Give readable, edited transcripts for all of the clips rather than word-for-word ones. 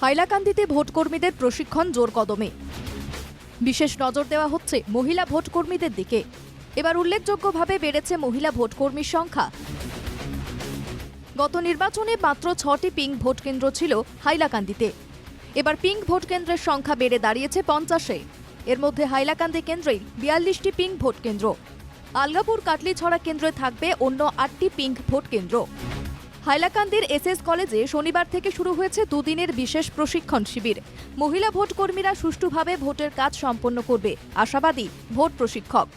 হাইলাকান্দিতে ভোটকর্মীদের প্রশিক্ষণ জোর কদমে। বিশেষ নজর দেওয়া হচ্ছে মহিলা ভোটকর্মীদের দিকে। এবার উল্লেখযোগ্যভাবে বেড়েছে মহিলা ভোটকর্মীর সংখ্যা। গত নির্বাচনে মাত্র 6টি পিঙ্ক ভোট কেন্দ্র ছিল হাইলাকান্দিতে। এবার পিঙ্ক ভোট কেন্দ্রের সংখ্যা বেড়ে দাঁড়িয়েছে 50-এ। এর মধ্যে হাইলাকান্দি কেন্দ্রেই 42টি পিঙ্ক ভোট কেন্দ্র। আলগাপুর কাটলিছড়া কেন্দ্রে থাকবে অন্য 8টি পিঙ্ক ভোট কেন্দ্র। হাইলাকান্দির এসএস কলেজে শনিবার থেকে শুরু হয়েছে দুদিনের বিশেষ প্রশিক্ষণ শিবির। মহিলা ভোটকর্মীরা সুষ্ঠুভাবে ভোটের কাজ সম্পন্ন করবে, আশাবাদী ভোট প্রশিক্ষক।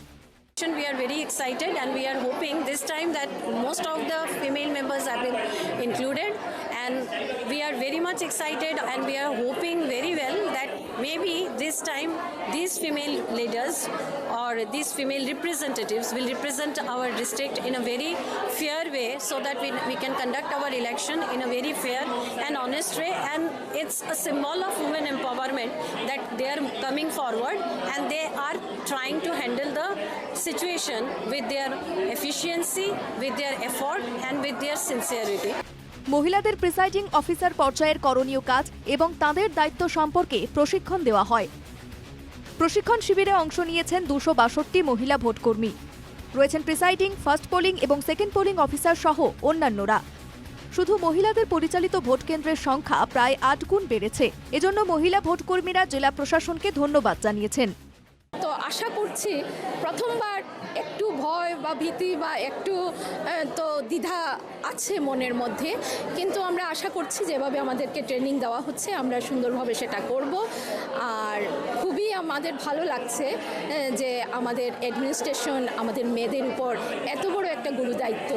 We are very excited and we are hoping this time that most of the female members have been included, and we are very much excited and we are hoping very well that maybe this time these female leaders or these female representatives will represent our district in a very fair way, so that we can conduct our election in a very fair and honest way. And it's a symbol of women empowerment that they are coming forward and they are trying to handle the situation with their efficiency, with their effort and with their sincerity. মহিলাদের presiding officer পর্যায়ের করণীয় কাজ এবং তাদের দায়িত্ব সম্পর্কে প্রশিক্ষণ দেওয়া হয়। প্রশিক্ষণ শিবিরে অংশ নিয়েছেন 262 মহিলা ভোটকর্মী। রয়েছেন প্রিসাইডিং, ফার্স্ট পোলিং এবং সেকেন্ড পোলিং অফিসার সহ অন্যান্যরা। শুধু মহিলাদের পরিচালিত ভোট কেন্দ্রের সংখ্যা প্রায় 8 গুণ বেড়েছে। এজন্য মহিলা ভোটকর্মীরা জেলা প্রশাসনকে ধন্যবাদ জানিয়েছেন। তো আশা করছি প্রথমবার একটু ভয় বা ভীতি বা একটু তো দ্বিধা আছে মনের মধ্যে, কিন্তু আমরা আশা করছি যেভাবে আমাদেরকে ট্রেনিং দেওয়া হচ্ছে আমরা সুন্দরভাবে সেটা করব। আর খুবই আমাদের ভালো লাগছে যে আমাদের অ্যাডমিনিস্ট্রেশন আমাদের মেয়েদের উপর এত বড় একটা গুরুদায়িত্ব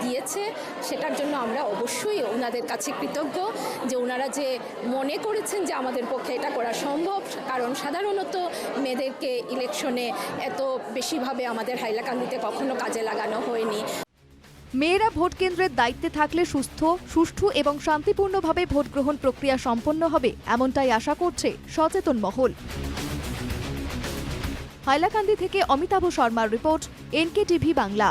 দিয়েছে। সেটার জন্য আমরা অবশ্যই ওনাদের কাছে কৃতজ্ঞ যে ওনারা যে মনে করেছেন যে আমাদের পক্ষে এটা করা সম্ভব, কারণ সাধারণত মেয়েদেরকে ইলেকশনে এত বেশিভাবে আমাদের হাইলাকান্দিতে কখনো কাজে লাগানো হয়নি। মেয়েরা ভোট কেন্দ্রের দায়িত্বে থাকলে সুষ্ঠু এবং শান্তিপূর্ণভাবে ভোট গ্রহণ প্রক্রিয়া সম্পন্ন হবে, এমনটাই আশা করছে সচেতন মহল। হাইলাকান্দি থেকে অমিতাভ শর্মার রিপোর্ট, NKTV বাংলা।